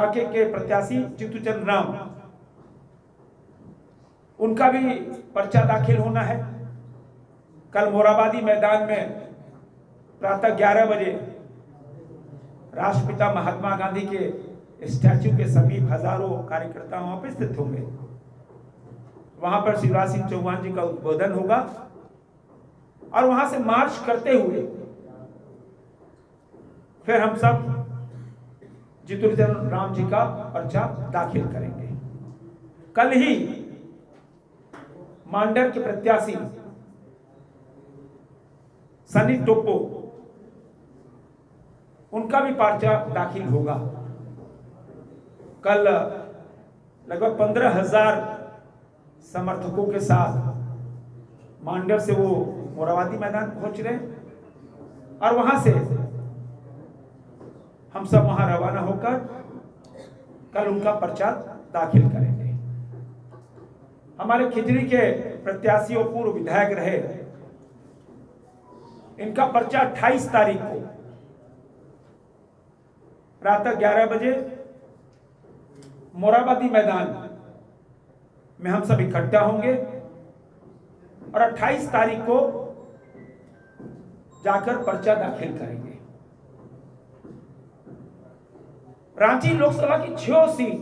कांके के प्रत्याशी चित्तूचंद राम, उनका भी पर्चा दाखिल होना है। कल मोराबादी मैदान में प्रातः 11 बजे राष्ट्रपिता महात्मा गांधी के स्टैच्यू के समीप हजारों कार्यकर्ता वहां पर स्थित होंगे। वहां पर शिवराज सिंह चौहान जी का उद्बोधन होगा और वहां से मार्च करते हुए फिर हम सब चित्तूचंद राम जी का पर्चा दाखिल करेंगे। कल ही मांडर के प्रत्याशी सनी टोप्पो, उनका भी पर्चा दाखिल होगा। कल लगभग 15,000 समर्थकों के साथ मांडर से वो मोराबादी मैदान पहुंच रहे और वहां से हम सब वहां रवाना होकर कल उनका पर्चा दाखिल करेंगे। हमारे खिजरी के प्रत्याशी और पूर्व विधायक रहे, इनका पर्चा 28 तारीख को प्रातः 11 बजे मोराबादी मैदान में हम सब इकट्ठा होंगे और 28 तारीख को जाकर पर्चा दाखिल करेंगे। रांची लोकसभा की 6 सीट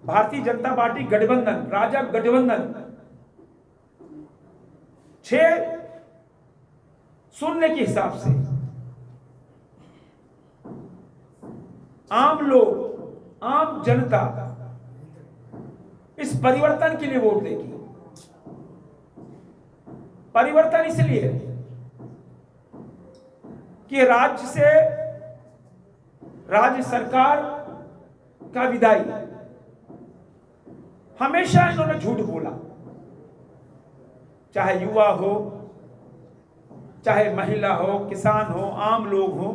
भारतीय जनता पार्टी गठबंधन, राजग गठबंधन 6-0 के हिसाब से आम लोग, आम जनता इस परिवर्तन के लिए वोट देगी। परिवर्तन इसलिए कि राज्य सरकार का विधायी हमेशा इन्होंने झूठ बोला, चाहे युवा हो, चाहे महिला हो, किसान हो, आम लोग हो,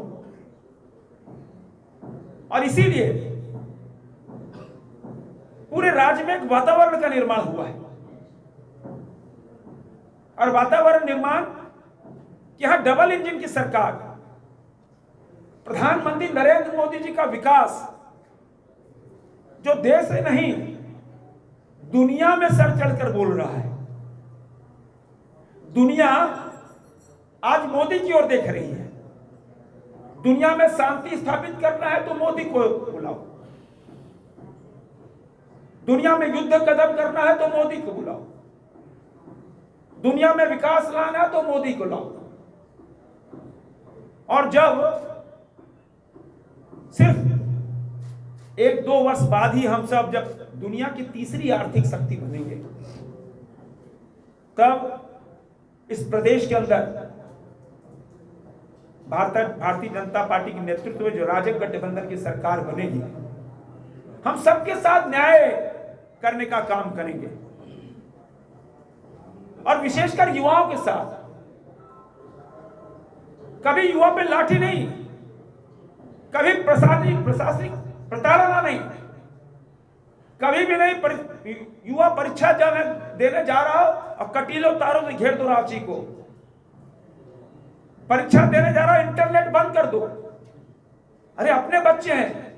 और इसीलिए पूरे राज्य में एक वातावरण का निर्माण हुआ है। और वातावरण निर्माण कि यहां डबल इंजन की सरकार, प्रधानमंत्री नरेंद्र मोदी जी का विकास जो देश में नहीं दुनिया में सर चढ़कर बोल रहा है। दुनिया आज मोदी की ओर देख रही है। दुनिया में शांति स्थापित करना है तो मोदी को बुलाओ, दुनिया में युद्ध कदम करना है तो मोदी को बुलाओ, दुनिया में विकास लाना है तो मोदी को लाओ। और जब सिर्फ 1-2 वर्ष बाद ही हम सब जब दुनिया की तीसरी आर्थिक शक्ति बनेंगे, तब इस प्रदेश के अंदर भारतीय जनता पार्टी के नेतृत्व में जो राजग गठबंधन की सरकार बनेगी, हम सबके साथ न्याय करने का काम करेंगे और विशेषकर युवाओं के साथ। कभी युवा पे लाठी नहीं, कभी प्रशासनिक प्रताड़ना नहीं, कभी भी नहीं। युवा परीक्षा देने जा रहा हो और कटीले तारों से घेर दो रांची को, परीक्षा देने जा रहा हो इंटरनेट बंद कर दो। अरे अपने बच्चे हैं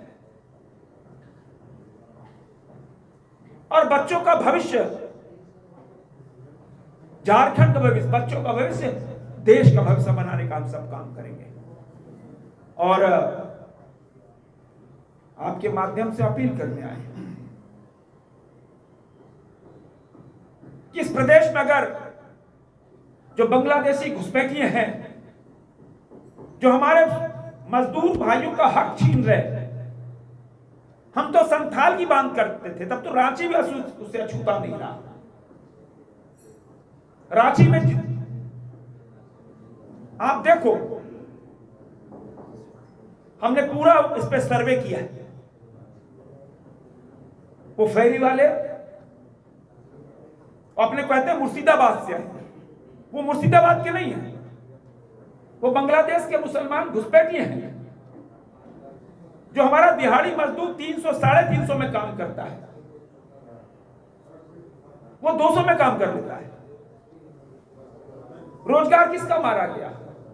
और बच्चों का भविष्य, झारखंड का भविष्य, बच्चों का भविष्य, देश का भविष्य बनाने का हम सब काम करेंगे। और आपके माध्यम से अपील करने आए कि इस प्रदेश में अगर जो बांग्लादेशी घुसपैठिए हैं, जो हमारे मजदूर भाइयों का हक छीन रहे, हम तो संथाल की बात करते थे, तब तो रांची भी उससे अछूता नहीं रहा। रांची में आप देखो, हमने पूरा इस पे सर्वे किया है। वो फेरी वाले अपने कहते हैं मुर्शिदाबाद से आए, वो मुर्शिदाबाद के नहीं है, वो बांग्लादेश के मुसलमान घुसपैठिए हैं। जो हमारा दिहाड़ी मजदूर 300-350 में काम करता है, वो 200 में काम कर लेता है। रोजगार किसका मारा गया?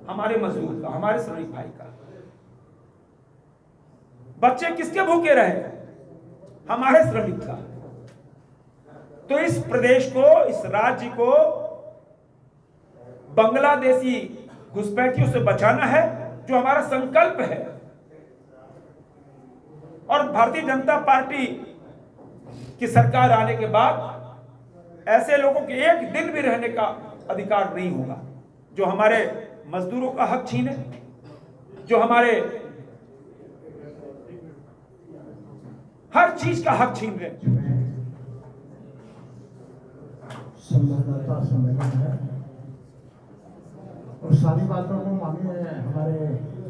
हमारे मजदूर का, हमारे श्रमिक भाई का। बच्चे किसके भूखे रहे? हमारे श्रमिक का। तो इस प्रदेश को, इस राज्य को बांग्लादेशी घुसपैठियों से बचाना है, जो हमारा संकल्प है। और भारतीय जनता पार्टी की सरकार आने के बाद ऐसे लोगों के एक दिन भी रहने का अधिकार नहीं होगा, जो हमारे मजदूरों का हक छीने, जो हमारे हर चीज का हक छीन रहे। संवाददाता सम्मेलन है और सारी बातों को माननीय हमारे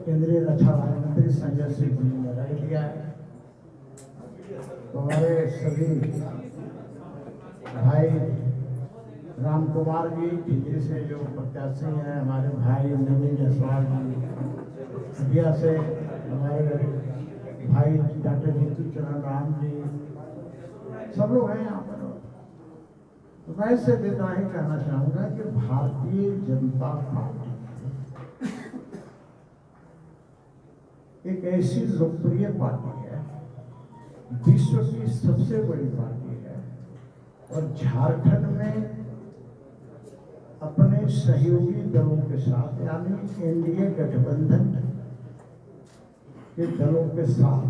केंद्रीय रक्षा राज्य मंत्री संजय सिंह जी ने राय दिया है। तो हमारे सभी भाई राम कुमार जी टिहरी से जो प्रत्याशी हैं, हमारे भाई नवीन जायसवाल जी हटिया से, हमारे भाई डॉक्टर जीतू चरण राम जी, सब लोग हैं यहाँ पर। तो मैं इससे इतना ही कहना चाहूँगा कि भारतीय जनता पार्टी एक ऐसी लोकप्रिय पार्टी है, विश्व की सबसे बड़ी पार्टी है, और झारखंड में अपने सहयोगी दलों के साथ यानी एनडीए गठबंधन के दलों के साथ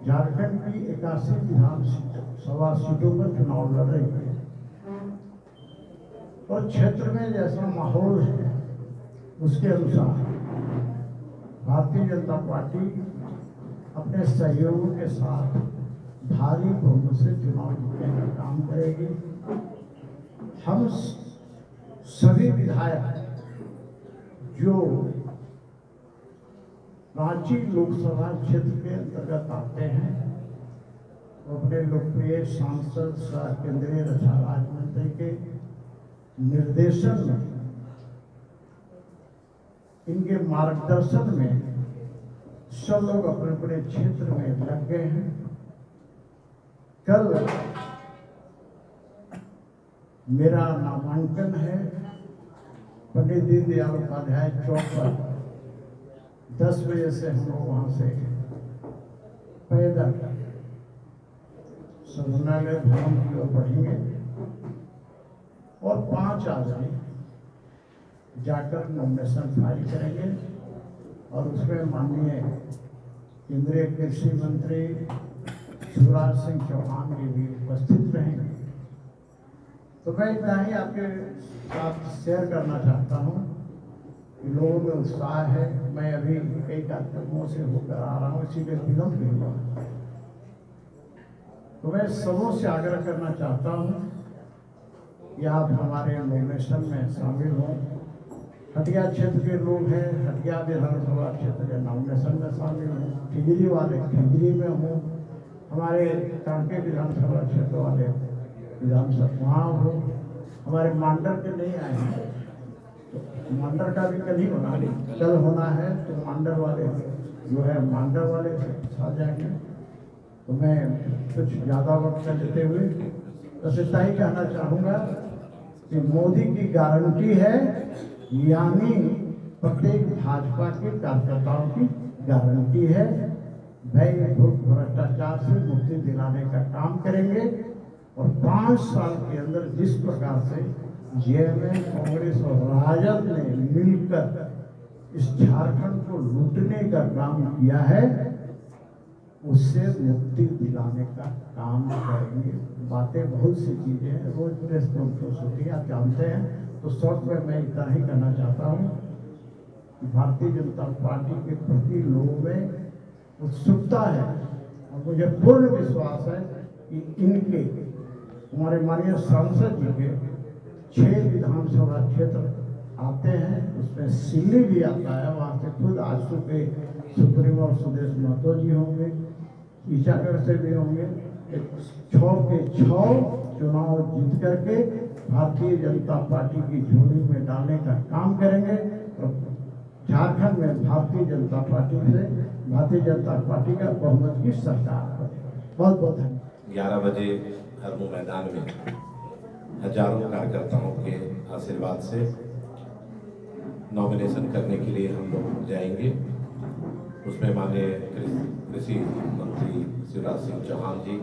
झारखंड की 81 विधानसभा सीटों पर चुनाव लड़ रही है। और क्षेत्र में जैसा माहौल है उसके अनुसार भारतीय जनता पार्टी अपने सहयोगियों के साथ भारी बहुमत से चुनाव जीतने का काम करेगी। हम सभी विधायक जो रांची लोकसभा क्षेत्र के अंतर्गत आते हैं, वो अपने लोकप्रिय सांसद सह केंद्रीय रक्षा राज्य मंत्री के निर्देशन में, इनके मार्गदर्शन में सब लोग अपने अपने क्षेत्र में लग गए हैं। कल मेरा नामांकन है पंडित दीनदयाल उपाध्याय चौक पर। 10 बजे से हम लोग वहाँ से पैदल सदनालय भवन की ओर बढ़ेंगे और 5 आदमी जाकर नॉमिनेशन फाइल करेंगे और उसमें माननीय केंद्रीय कृषि मंत्री शिवराज सिंह चौहान जी भी उपस्थित रहेंगे। तो मैं इतना ही आपके साथ शेयर करना चाहता हूँ कि लोगों में उत्साह है। मैं अभी कई कार्यक्रमों से होकर आ रहा हूँ, इसीलिए विलम्ब भी हुआ। तो मैं सबों से आग्रह करना चाहता हूँ कि आप हमारे नॉमिनेशन में शामिल हों। हटिया क्षेत्र के लोग हैं, हटिया विधानसभा क्षेत्र के नॉमिनेशन में शामिल हों। टिहरी वाले टिहरी में हों, हमारे कांके विधानसभा क्षेत्र वाले विधानसभा वहाँ हो। हमारे मांडर के नहीं आए हैं, तो मांडर का भी कल ही होना, कल होना है, तो मांडर वाले जो है मांडर वाले साथ जाएंगे। तो मैं कुछ ज़्यादा वक्त न लेते हुए बस इतना ही कहना चाहूँगा कि मोदी की गारंटी है, यानी प्रत्येक भाजपा के कार्यकर्ताओं की गारंटी है। भय भ्रष्टाचार से मुक्ति दिलाने का काम करेंगे और 5 साल के अंदर जिस प्रकार से जेएमएम, कांग्रेस और राजद ने मिलकर इस झारखंड को लूटने का काम किया है, उससे मुक्ति दिलाने का काम करेंगे। बातें बहुत सी चीजें हैं, रोज प्रेस कॉन्फ्रेंस होती है, आप जानते हैं। तो शॉर्ट में मैं इतना ही कहना चाहता हूँ कि भारतीय जनता पार्टी के प्रति लोगों में उत्सुकता है और मुझे पूर्ण विश्वास है कि इनके हमारे माननीय सांसद जी के 6 विधानसभा क्षेत्र आते हैं, उसमें सिल्ली भी आता है। वहाँ से खुद आजसू के सुप्रीमो और सुदेश महतो जी होंगे, ईचागढ़ से भी होंगे। 6 के 6 चुनाव जीत करके भारतीय जनता पार्टी की झोली में डालने का काम करेंगे और झारखंड में भारतीय जनता पार्टी का बहुमत की सरकार बने। बहुत बहुत धन्यवाद। 11 बजे हरमू मैदान में हजारों कार्यकर्ताओं के आशीर्वाद से नॉमिनेशन करने के लिए हम लोग जाएंगे। उसमें माननीय कृषि मंत्री शिवराज सिंह चौहान जी,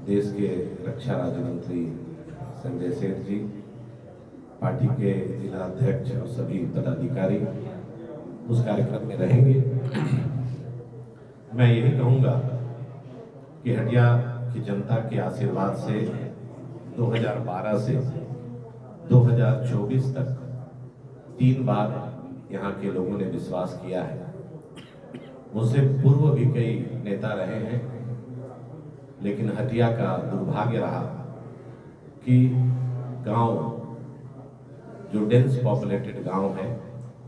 देश के रक्षा राज्य मंत्री संजय सेठ जी, पार्टी के जिला अध्यक्ष और सभी पदाधिकारी उस कार्यक्रम में रहेंगे। मैं यही कहूँगा कि हटिया की जनता के आशीर्वाद से 2012 से 2024 तक 3 बार यहाँ के लोगों ने विश्वास किया है। मुझसे पूर्व भी कई नेता रहे हैं, लेकिन हटिया का दुर्भाग्य रहा कि गांव जो डेंस पॉपुलेटेड गांव है,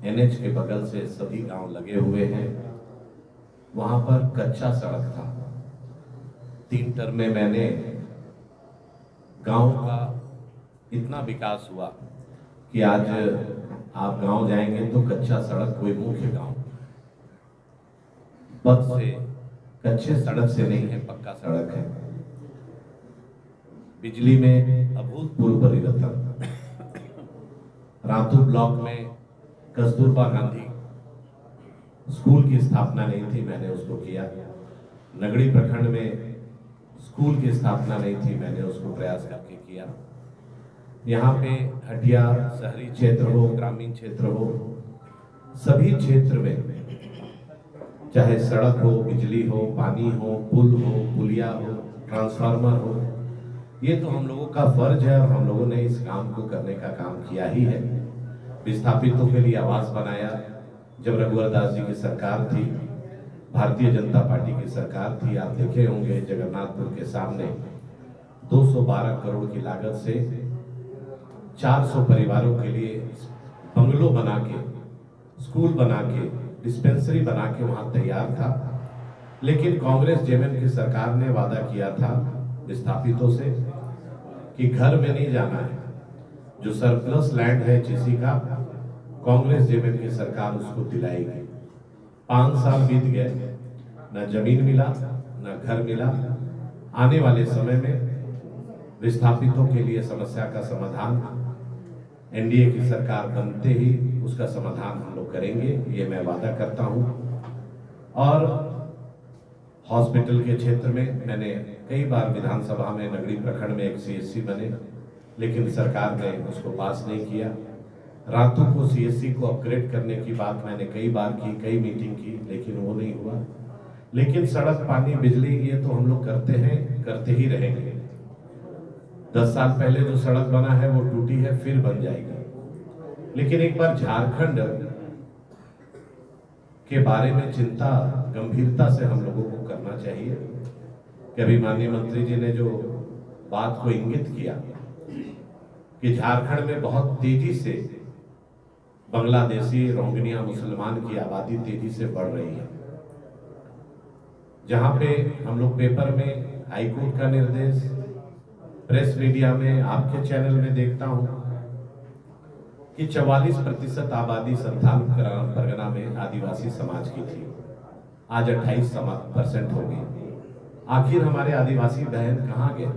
एनएच के बगल से सभी गांव लगे हुए हैं, वहां पर कच्चा सड़क था। 3 टर्म में मैंने गांव का इतना विकास हुआ कि आज आप गांव जाएंगे तो कच्चा सड़क कोई मुख्य गांव पथ से, कच्चे सड़क से नहीं है, पक्का सड़क है। बिजली में अभूतपूर्व परिवर्तन। रातू ब्लॉक में कस्तूरबा गांधी स्कूल की स्थापना नहीं थी, मैंने उसको किया। नगड़ी प्रखंड में स्कूल की स्थापना नहीं थी, मैंने उसको प्रयास करके किया। यहाँ पे हटिया शहरी क्षेत्र हो, ग्रामीण क्षेत्र हो, सभी क्षेत्र में चाहे सड़क हो, बिजली हो, पानी हो, पुल हो, पुलिया हो, ट्रांसफार्मर हो, ये तो हम लोगों का फर्ज है और हम लोगों ने इस काम को करने का काम किया ही है। विस्थापितों के लिए आवास बनाया। जब रघुवर दास जी की सरकार थी, भारतीय जनता पार्टी की सरकार थी, आप देखे होंगे जगन्नाथपुर के सामने 212 करोड़ की लागत से 400 परिवारों के लिए बंगलो बना के, स्कूल बना के, डिस्पेंसरी बना के वहां तैयार था। लेकिन कांग्रेस जेएमएम की सरकार ने वादा किया था विस्थापितों से कि घर में नहीं जाना है। जो सरप्लस लैंड है किसी का, कांग्रेस जेएमएम की सरकार उसको दिलाएगी। 5 साल बीत गए, न जमीन मिला, न घर मिला। आने वाले समय में विस्थापितों के लिए समस्या का समाधान एनडीए की सरकार बनते ही उसका समाधान हम लोग करेंगे, ये मैं वादा करता हूं। और हॉस्पिटल के क्षेत्र में मैंने कई बार विधानसभा में नगरी प्रखंड में एक सीएससी बने, लेकिन सरकार ने उसको पास नहीं किया। रातू को सीएससी को अपग्रेड करने की बात मैंने कई बार की, कई मीटिंग की, लेकिन वो नहीं हुआ। लेकिन सड़क, पानी, बिजली ये तो हम लोग करते हैं, करते ही रहेंगे। 10 साल पहले जो सड़क बना है वो टूटी है, फिर बन जाएगी। लेकिन एक बार झारखंड के बारे में चिंता गंभीरता से हम लोगों को करना चाहिए कि अभी माननीय मंत्री जी ने जो बात को इंगित किया कि झारखंड में बहुत तेजी से बांग्लादेशी, रोहिंग्या, मुसलमान की आबादी तेजी से बढ़ रही है। जहां पे हम लोग पेपर में हाईकोर्ट का निर्देश, प्रेस मीडिया में, आपके चैनल में देखता हूं कि 44% आबादी संथाल परगना में आदिवासी समाज की थी, आज 28% हो गई। आखिर हमारे आदिवासी बहन कहाँ गए?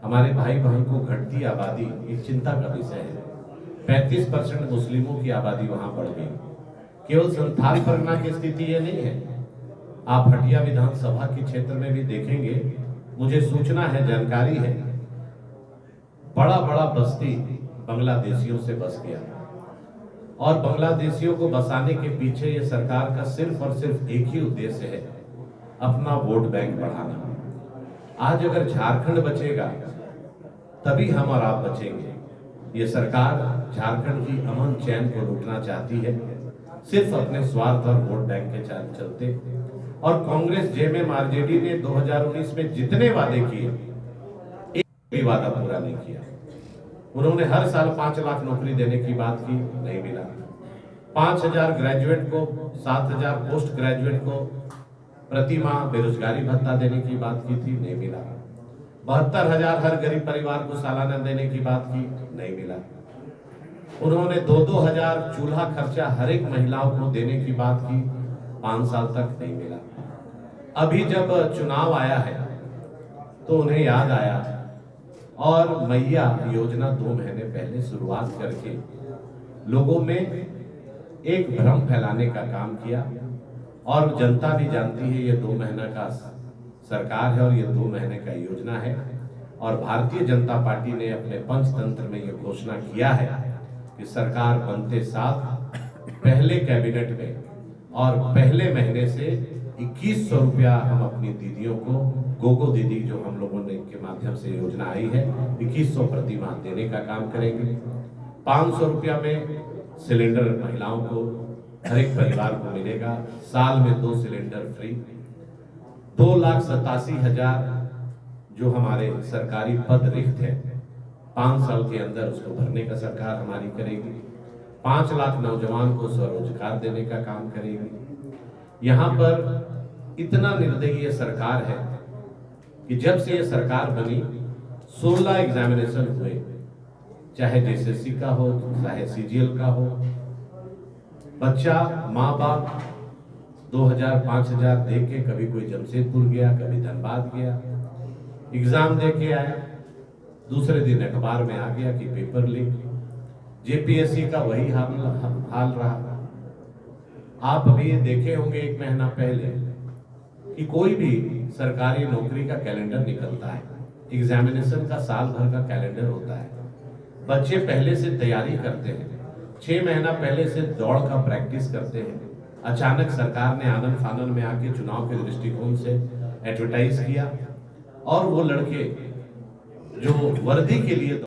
हमारे भाई बहन को घटती आबादी एक चिंता का विषय है। 35% मुस्लिमों की आबादी वहां बढ़ गई। केवल संथाल परगना की स्थिति ये नहीं है, आप हटिया विधानसभा के क्षेत्र में भी देखेंगे, मुझे सूचना है, जानकारी है, बड़ा बड़ा बस्ती बांग्लादेशियों से बस गया। और बांग्लादेशियों को बसाने के पीछे ये सरकार का सिर्फ और सिर्फ एक ही उद्देश्य है, अपना वोट बैंक बढ़ाना। आज अगर झारखंड बचेगा तभी हम और आप बचेंगे। ये सरकार झारखंड की अमन चैन को लूटना चाहती है, सिर्फ अपने स्वार्थ और वोट बैंक के चलते। और कांग्रेस, जेएमएम, आरजेडी ने 2019 में जितने वादे किए, एक भी वादा पूरा नहीं किया। उन्होंने हर साल 5 लाख नौकरी देने की बात की, नहीं मिला। 5000 ग्रेजुएट को, 7000 पोस्ट ग्रेजुएट को प्रति माह बेरोजगारी भत्ता देने की बात की थी, नहीं मिला। 72,000 हर गरीब परिवार को सालाना देने की बात की, नहीं मिला। उन्होंने 2-2 हजार चूल्हा खर्चा हर एक महिलाओं को देने की बात की, 5 साल तक नहीं मिला। अभी जब चुनाव आया है तो उन्हें याद आया और मैया योजना 2 महीने पहले शुरुआत करके लोगों में एक भ्रम फैलाने का काम किया और जनता भी जानती है ये 2 महीना का सरकार है और ये 2 महीने का योजना है। और भारतीय जनता पार्टी ने अपने पंचतंत्र में ये घोषणा किया है कि सरकार बनते साथ पहले कैबिनेट में और पहले महीने से 2100 रुपया हम अपनी दीदियों को, गोगो दीदी जो हम लोगों ने के माध्यम से योजना आई है, 2100 प्रति माह देने का काम करेंगे। 500 रुपया में सिलेंडर महिलाओं को, हर एक परिवार को मिलेगा। साल में 2 सिलेंडर फ्री। 2,87,000 जो हमारे सरकारी पद रिक्त है, 5 साल के अंदर उसको भरने का सरकार हमारी करेगी। 5 लाख नौजवान को स्वरोजगार देने का काम करेगी। यहाँ पर इतना निर्दयी सरकार है कि जब से ये सरकार बनी 16 एग्जामिनेशन हुए, चाहे जेएसएससी का हो, चाहे सीजीएल का हो। बच्चा, माँ बाप 2,000-5,000 दे के कभी कोई जमशेदपुर गया, कभी धनबाद गया, एग्जाम दे के आया, दूसरे दिन अखबार में आ गया कि पेपर लीक। जेपीएससी का वही हाल रहा। आप अभी देखे होंगे 1 महीना पहले कि कोई भी सरकारी नौकरी का कैलेंडर निकलता है, एग्जामिनेशन का साल भर का कैलेंडर होता है। बच्चे पहले से तैयारी करते हैं, 6 महीना पहले से दौड़ का प्रैक्टिस करते हैं। अचानक सरकार ने आनन फानन में आके चुनाव के दृष्टिकोण से एडवर्टाइज किया और वो लड़के जो वर्दी के लिए